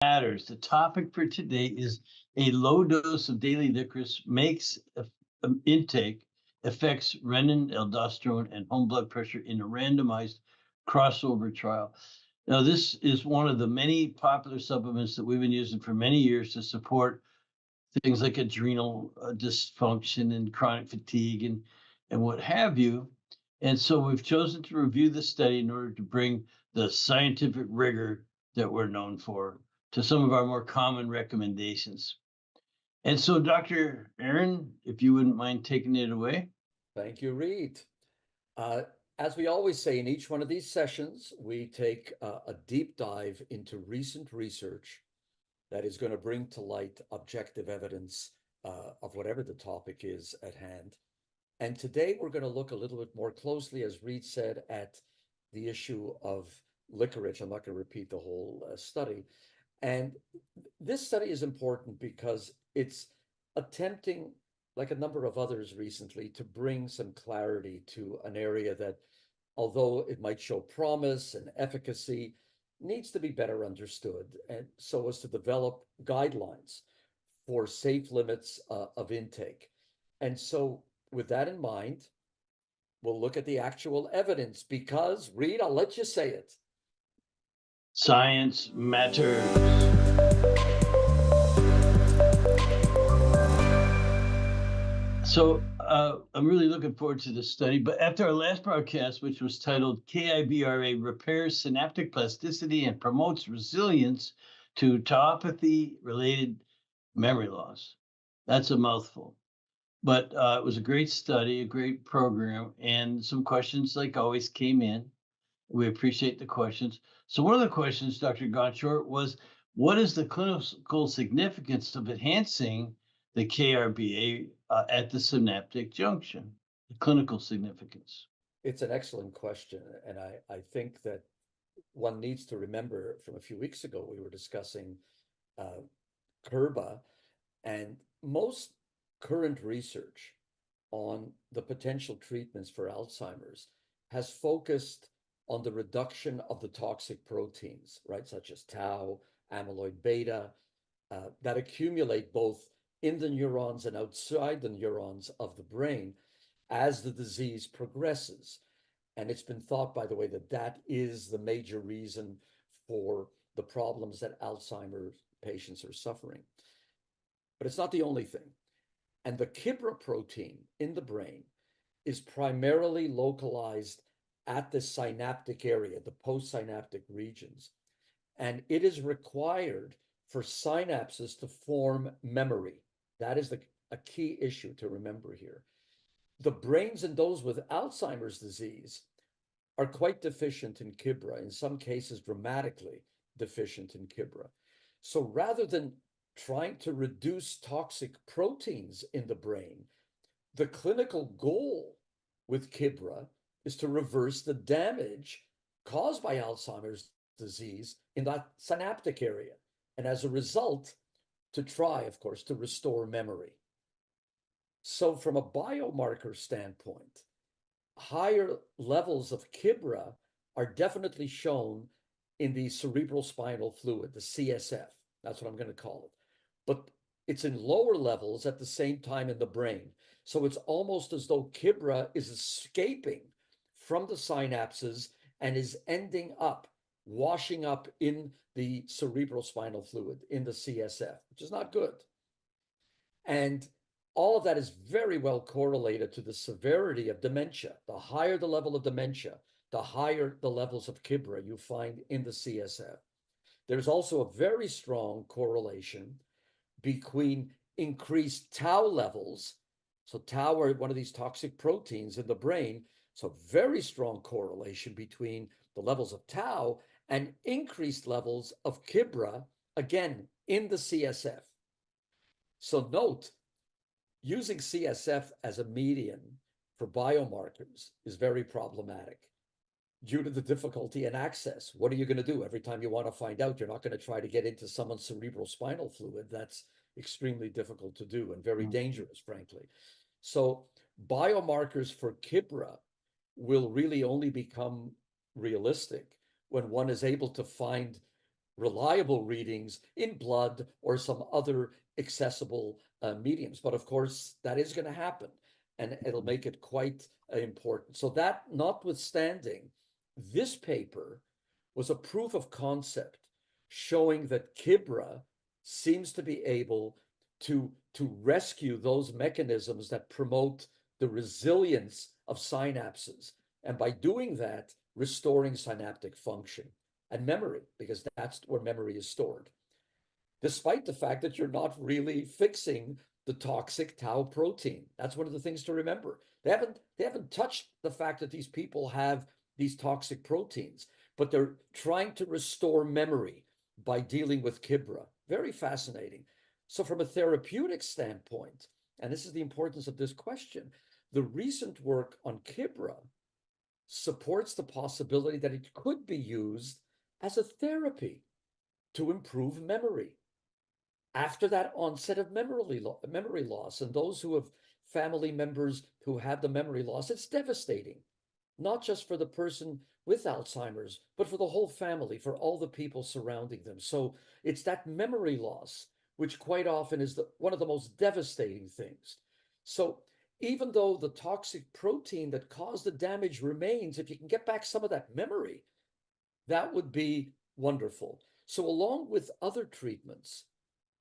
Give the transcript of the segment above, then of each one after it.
Matters. The topic for today is a low dose of daily licorice makes intake affects renin, aldosterone, and home blood pressure in a randomized crossover trial. Now, this is one of the many popular supplements that we've been using for many years to support things like adrenal dysfunction and chronic fatigue and what have you. And so we've chosen to review the study in order to bring the scientific rigor that we're known for to some of our more common recommendations. And so, Dr. Aaron, if you wouldn't mind taking it away. Thank you, Reed. Uh, as we always say in each one of these sessions, we take a deep dive into recent research that is going to bring to light objective evidence of whatever the topic is at hand. And today we're going to look a little bit more closely, as Reed said, at the issue of licorice. I'm not going to repeat the whole study. And this study is important because it's attempting, like a number of others recently, to bring some clarity to an area that, although it might show promise and efficacy, needs to be better understood, and so as to develop guidelines for safe limits of intake. And so with that in mind, we'll look at the actual evidence because, Reed, I'll let you say it. Science matters. So I'm really looking forward to this study. But after our last broadcast, which was titled KIVRA Repairs Synaptic Plasticity and Promotes Resilience to Tauopathy Related Memory Loss, that's a mouthful. But it was a great study, a great program, and some questions, like always, came in. We appreciate the questions. So one of the questions, Dr. Gottshort, was what is the clinical significance of enhancing the KRBA at the synaptic junction? The clinical significance. It's an excellent question. And I think that one needs to remember from a few weeks ago, we were discussing KIVRA, and most current research on the potential treatments for Alzheimer's has focused on the reduction of the toxic proteins, right, such as tau, amyloid beta, that accumulate both in the neurons and outside the neurons of the brain as the disease progresses. And it's been thought, by the way, that that is the major reason for the problems that Alzheimer's patients are suffering. But it's not the only thing. And the Kibra protein in the brain is primarily localized at the synaptic area, the postsynaptic regions. And it is required for synapses to form memory. That is a key issue to remember here. The brains in those with Alzheimer's disease are quite deficient in Kibra, in some cases dramatically deficient in Kibra. So rather than trying to reduce toxic proteins in the brain, the clinical goal with Kibra is to reverse the damage caused by Alzheimer's disease in that synaptic area. And as a result, to try, of course, to restore memory. So from a biomarker standpoint, higher levels of Kibra are definitely shown in the cerebral spinal fluid, the CSF. That's what I'm going to call it. But it's in lower levels at the same time in the brain. So it's almost as though Kibra is escaping from the synapses and is ending up, washing up in the cerebral spinal fluid, in the CSF, which is not good. And all of that is very well correlated to the severity of dementia. The higher the level of dementia, the higher the levels of Kibra you find in the CSF. There's also a very strong correlation between increased tau levels. So tau are one of these toxic proteins in the brain. So very strong correlation between the levels of tau and increased levels of Kibra, again, in the CSF. So note, using CSF as a median for biomarkers is very problematic due to the difficulty in access. What are you going to do every time you want to find out? You're not going to try to get into someone's cerebral spinal fluid. That's extremely difficult to do and very dangerous, frankly. So biomarkers for Kibra will really only become realistic when one is able to find reliable readings in blood or some other accessible mediums. But of course, that is going to happen, and it'll make it quite important. So that notwithstanding, this paper was a proof of concept showing that KIVRA seems to be able to rescue those mechanisms that promote the resilience of synapses. And by doing that, restoring synaptic function and memory, because that's where memory is stored, despite the fact that you're not really fixing the toxic tau protein. That's one of the things to remember. They haven't touched the fact that these people have these toxic proteins, but they're trying to restore memory by dealing with KIVRA. Very fascinating. So from a therapeutic standpoint, and this is the importance of this question, the recent work on KIVRA supports the possibility that it could be used as a therapy to improve memory after that onset of memory loss. And those who have family members who have the memory loss, it's devastating, not just for the person with Alzheimer's, but for the whole family, for all the people surrounding them. So it's that memory loss, which quite often is one of the most devastating things. So even though the toxic protein that caused the damage remains, if you can get back some of that memory, that would be wonderful. So along with other treatments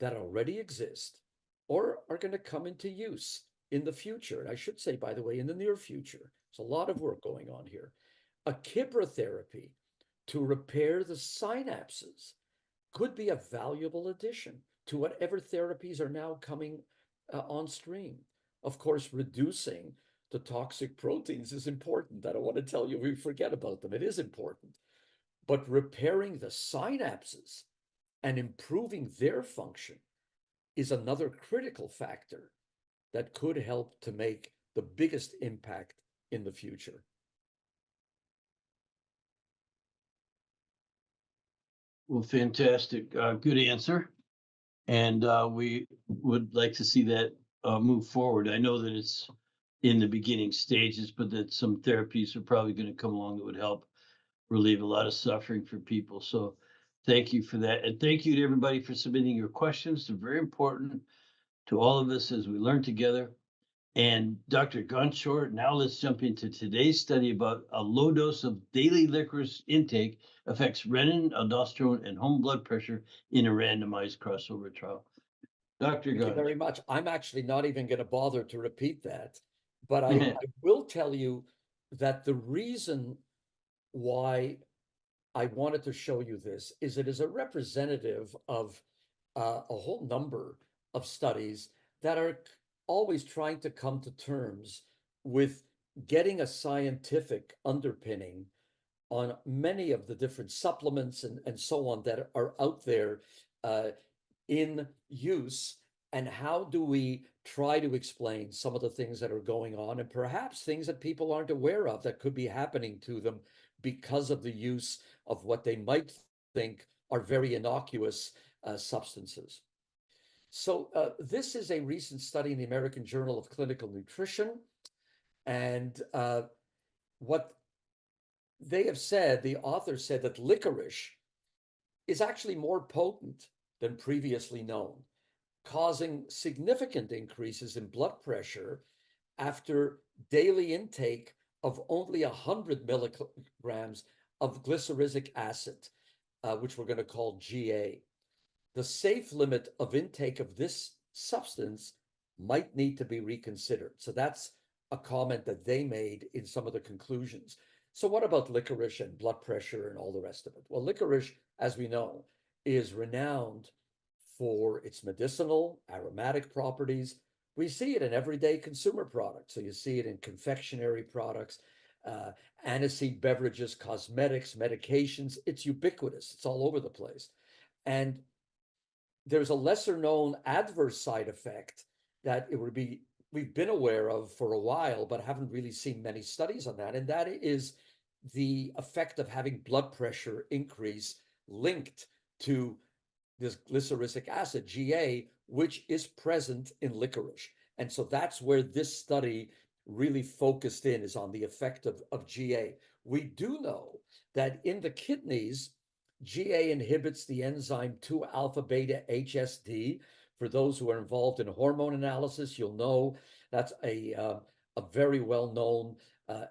that already exist or are going to come into use in the future, and I should say, by the way, in the near future, there's a lot of work going on here, a KIVRA therapy to repair the synapses could be a valuable addition to whatever therapies are now coming on stream. Of course, reducing the toxic proteins is important. I don't want to tell you we forget about them. It is important. But repairing the synapses and improving their function is another critical factor that could help to make the biggest impact in the future. Well, fantastic. Good answer. And we would like to see that move forward. I know that it's in the beginning stages, but that some therapies are probably going to come along that would help relieve a lot of suffering for people. So thank you for that. And thank you to everybody for submitting your questions. They're very important to all of us as we learn together. And Dr. Gunshore, now let's jump into today's study about a low dose of daily licorice intake affects renin, aldosterone, and home blood pressure in a randomized crossover trial. Dr. Thank you very Gunn. much. I'm actually not even going to bother to repeat that, but I will tell you that the reason why I wanted to show you this is it is a representative of a whole number of studies that are always trying to come to terms with getting a scientific underpinning on many of the different supplements and so on that are out there in use, and how do we try to explain some of the things that are going on and perhaps things that people aren't aware of that could be happening to them because of the use of what they might think are very innocuous substances. So this is a recent study in the American Journal of Clinical Nutrition. And what they have said, the author said that licorice is actually more potent than previously known, causing significant increases in blood pressure after daily intake of only 100 milligrams of glyceric acid, which we're going to call GA. The safe limit of intake of this substance might need to be reconsidered. So that's a comment that they made in some of the conclusions. So what about licorice and blood pressure and all the rest of it? Well, licorice, as we know, is renowned for its medicinal, aromatic properties. We see it in everyday consumer products. So you see it in confectionery products, aniseed beverages, cosmetics, medications. It's ubiquitous. It's all over the place. And there's a lesser known adverse side effect that we've been aware of for a while, but haven't really seen many studies on that. And that is the effect of having blood pressure increase linked to this glyceric acid, GA, which is present in licorice. And so that's where this study really focused in, is on the effect of GA. We do know that in the kidneys, GA inhibits the enzyme 2-alpha beta HSD. For those who are involved in hormone analysis, you'll know that's a very well-known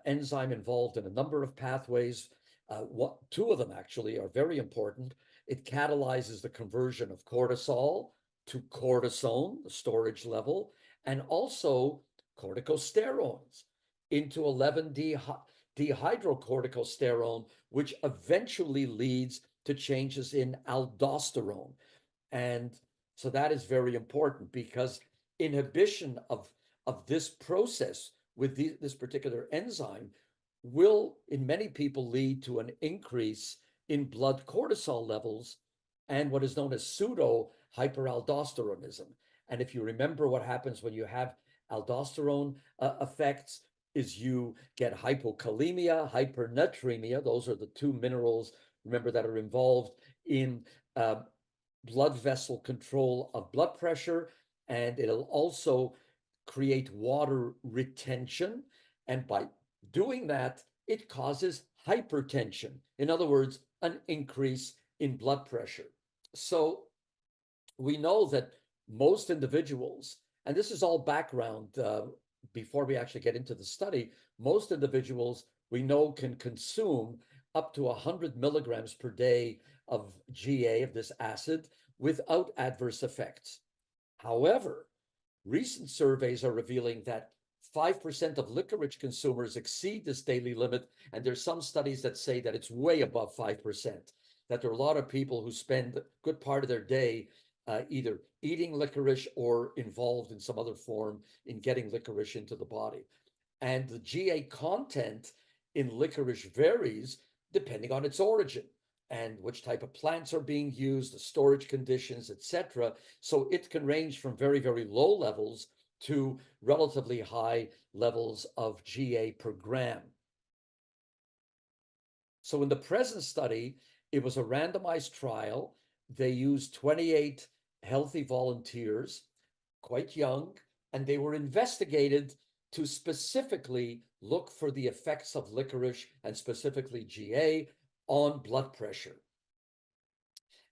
enzyme involved in a number of pathways. Two of them actually are very important. It catalyzes the conversion of cortisol to cortisone, the storage level, and also corticosteroids into 11-dehydrocorticosterone, which eventually leads to changes in aldosterone. And so that is very important because inhibition of this process with this particular enzyme will, in many people, lead to an increase in blood cortisol levels and what is known as pseudo hyperaldosteronism. And if you remember what happens when you have aldosterone effects, is you get hypokalemia, hypernatremia. Those are the two minerals, remember, that are involved in blood vessel control of blood pressure, and it'll also create water retention. And by doing that, it causes hypertension. In other words, an increase in blood pressure. So we know that most individuals, and this is all background before we actually get into the study, most individuals we know can consume up to 100 milligrams per day of GA, of this acid, without adverse effects. However, recent surveys are revealing that 5% of licorice consumers exceed this daily limit, and there's some studies that say that it's way above 5%, that there are a lot of people who spend a good part of their day either eating licorice or involved in some other form in getting licorice into the body. And the GA content in licorice varies depending on its origin and which type of plants are being used, the storage conditions, etc. So it can range from very, very low levels to relatively high levels of GA per gram. So in the present study, it was a randomized trial. They used 28 healthy volunteers, quite young, and they were investigated to specifically look for the effects of licorice and specifically GA on blood pressure.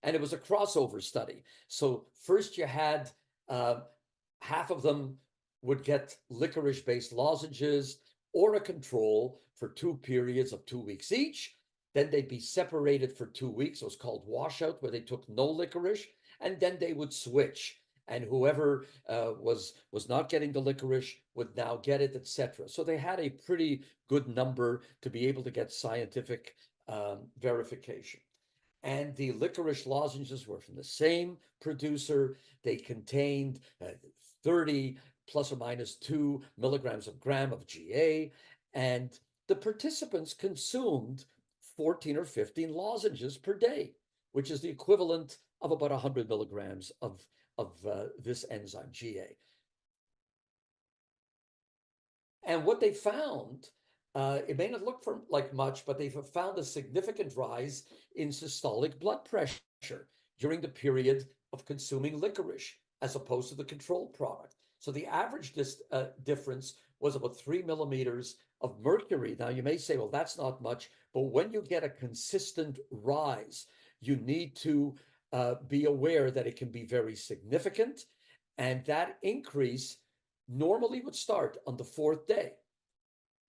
And it was a crossover study. So first you had half of them would get licorice-based lozenges or a control for 2 periods of 2 weeks each. Then they'd be separated for 2 weeks. It was called washout, where they took no licorice, and then they would switch. And whoever was not getting the licorice would now get it, etc. So they had a pretty good number to be able to get scientific verification. And the licorice lozenges were from the same producer. They contained 30 plus or minus 2 milligrams of gram of GA. And the participants consumed 14 or 15 lozenges per day, which is the equivalent of about 100 milligrams of this enzyme, GA. And what they found, it may not look like much, but they've found a significant rise in systolic blood pressure during the period of consuming licorice, as opposed to the control product. So the average difference was about 3 millimeters of mercury. Now you may say, well, that's not much, but when you get a consistent rise, you need to be aware that it can be very significant. And that increase normally would start on the 4th day,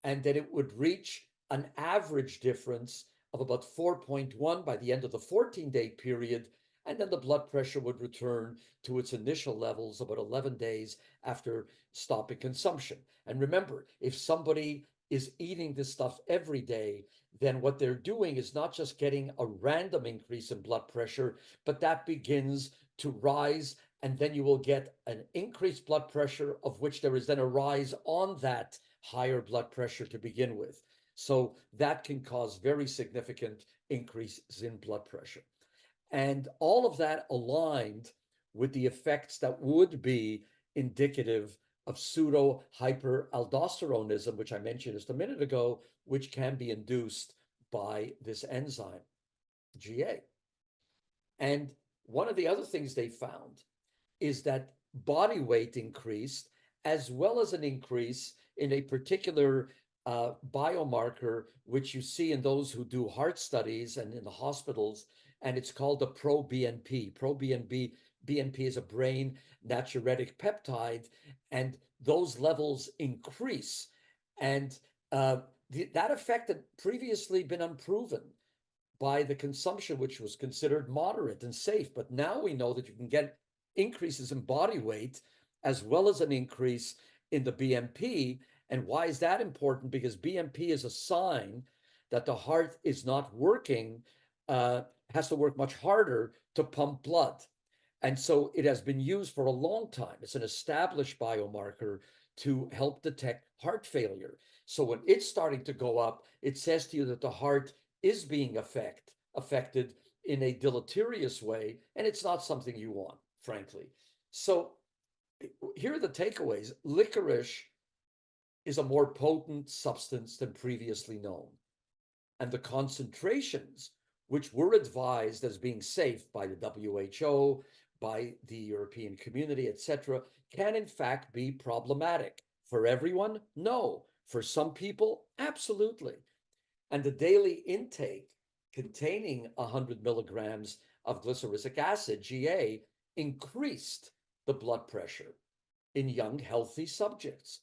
and that it would reach an average difference of about 4.1 by the end of the 14-day period, and then the blood pressure would return to its initial levels about 11 days after stopping consumption. And remember, if somebody is eating this stuff every day, then what they're doing is not just getting a random increase in blood pressure, but that begins to rise, and then you will get an increased blood pressure, of which there is then a rise on that higher blood pressure to begin with. So that can cause very significant increases in blood pressure. And all of that aligned with the effects that would be indicative of pseudo hyperaldosteronism, which I mentioned just a minute ago, which can be induced by this enzyme, GA. And one of the other things they found is that body weight increased, as well as an increase in a particular biomarker, which you see in those who do heart studies and in the hospitals. and it's called the pro-BNP. BNP is a brain natriuretic peptide, and those levels increase. And that effect had previously been unproven by the consumption, which was considered moderate and safe. But now we know that you can get increases in body weight as well as an increase in the BMP. And why is that important? Because BMP is a sign that the heart is not working, has to work much harder to pump blood. And so it has been used for a long time. It's an established biomarker to help detect heart failure. So when it's starting to go up, it says to you that the heart is being affected in a deleterious way, and it's not something you want, frankly. So here are the takeaways. Licorice is a more potent substance than previously known, and the concentrations, which were advised as being safe by the WHO, by the European community, etc., can in fact be problematic. For everyone? No. For some people? Absolutely. And the daily intake containing 100 milligrams of glyceric acid, GA, increased the blood pressure in young, healthy subjects,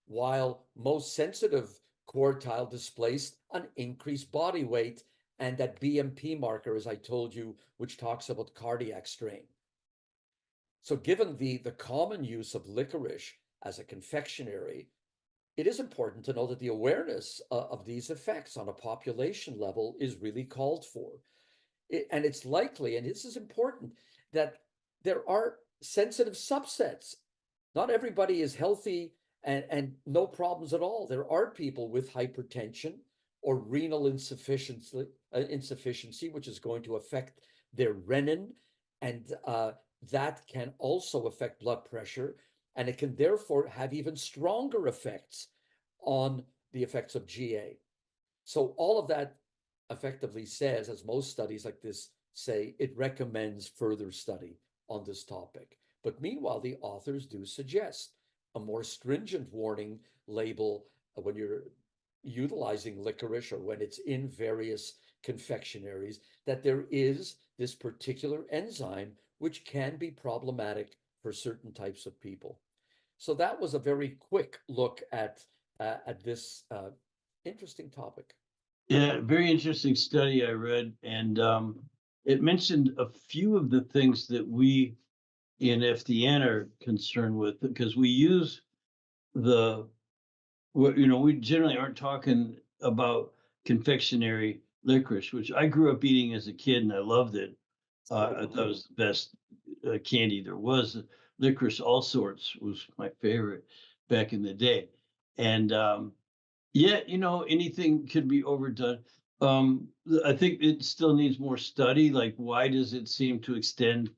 while most sensitive quartile displaced an increased body weight and that BMP marker, as I told you, which talks about cardiac strain. So given the common use of licorice as a confectionery, it is important to know that the awareness of these effects on a population level is really called for. And it's likely, and this is important, that there are sensitive subsets. Not everybody is healthy and no problems at all. There are people with hypertension or renal insufficiency, which is going to affect their renin, and that can also affect blood pressure, and it can therefore have even stronger effects on the effects of GA. So all of that effectively says, as most studies like this say, it recommends further study on this topic. But meanwhile, the authors do suggest a more stringent warning label when you're utilizing licorice or when it's in various confectionaries, that there is this particular enzyme which can be problematic for certain types of people. So that was a very quick look at this interesting topic. Yeah, very interesting study I read, and it mentioned a few of the things that we in FDN are concerned with, because we use we generally aren't talking about confectionery licorice, which I grew up eating as a kid and I loved it. I thought it was the best candy there was. Licorice all sorts was my favorite back in the day. And yeah, anything could be overdone. I think it still needs more study. Like, why does it seem to extend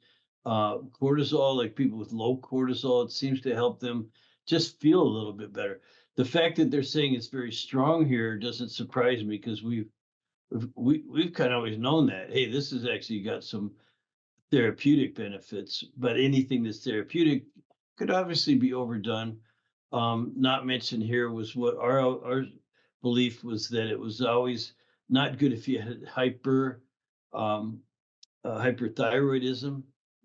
cortisol? Like people with low cortisol, it seems to help them just feel a little bit better. The fact that they're saying it's very strong here doesn't surprise me, because we've kind of always known that, hey, this has actually got some therapeutic benefits, but anything that's therapeutic could obviously be overdone. Not mentioned here was what our belief was, that it was always not good if you had hyperthyroidism.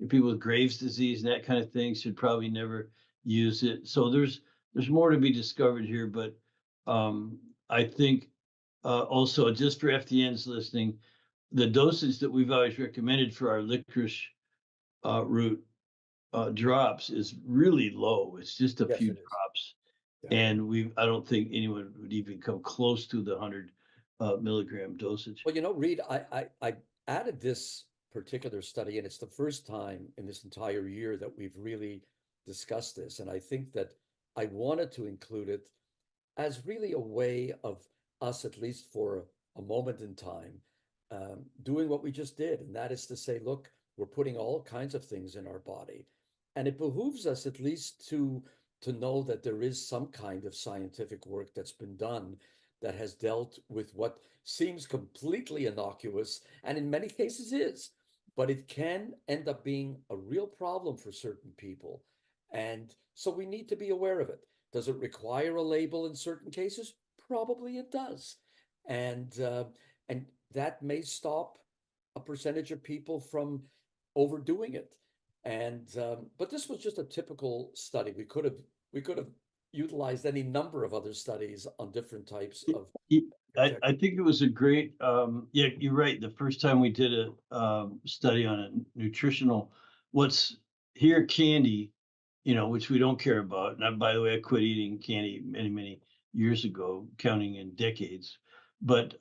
People with Graves' disease and that kind of thing should probably never use it. So there's more to be discovered here, but I think also, just for FDNs listening, the dosage that we've always recommended for our licorice root drops is really low. It's just a Yes, few it is. drops. Yeah. And I don't think anyone would even come close to the 100 milligram dosage. Well, Reed, I added this particular study, and it's the first time in this entire year that we've really discussed this. And I think that I wanted to include it as really a way of us, at least for a moment in time, doing what we just did. And that is to say, look, we're putting all kinds of things in our body. And it behooves us at least to know that there is some kind of scientific work that's been done that has dealt with what seems completely innocuous, and in many cases is, but it can end up being a real problem for certain people. And so we need to be aware of it. Does it require a label in certain cases? Probably it does. And that may stop a a percentage of people from overdoing it. And but this was just a typical study. We could have utilized any number of other studies on different types of I think it was a great, yeah, you're right. The first time we did a study on a nutritional, what's here candy, which we don't care about. And by the way, I quit eating candy many, many years ago, counting in decades. But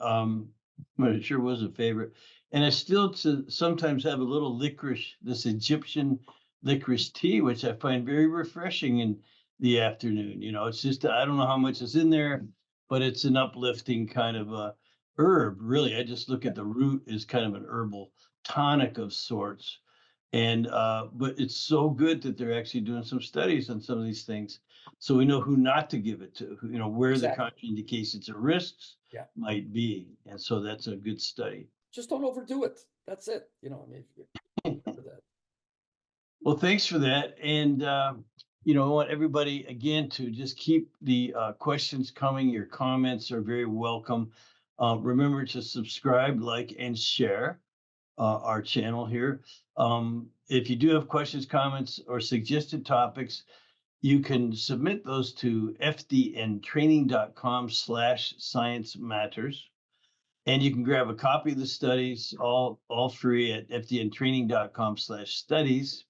it sure was a favorite. And I still sometimes have a little licorice, this Egyptian licorice tea, which I find very refreshing in the afternoon. It's just, I don't know how much is in there, but it's an uplifting kind of a herb. Really, I just look at the root as kind of an herbal tonic of sorts. And but it's so good that they're actually doing some studies on some of these things, so we know who not to give it to, where the contraindications or risks might be, and so that's a good study. Just don't overdo it. That's it. I mean, remember that. Well, thanks for that, and I want everybody again to just keep the questions coming. Your comments are very welcome. Remember to subscribe, like, and share our channel here. If you do have questions, comments, or suggested topics, you can submit those to fdntraining.com/science matters. And you can grab a copy of the studies, all free at fdntraining.com/studies.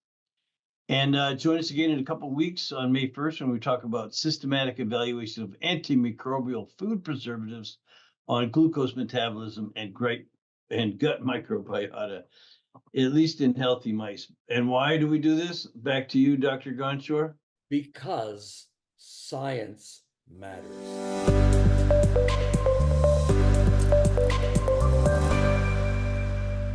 And join us again in a couple of weeks on May 1st when we talk about systematic evaluation of antimicrobial food preservatives on glucose metabolism and gut microbiota, at least in healthy mice. And why do we do this? Back to you, Dr. Gonshore. Because science matters.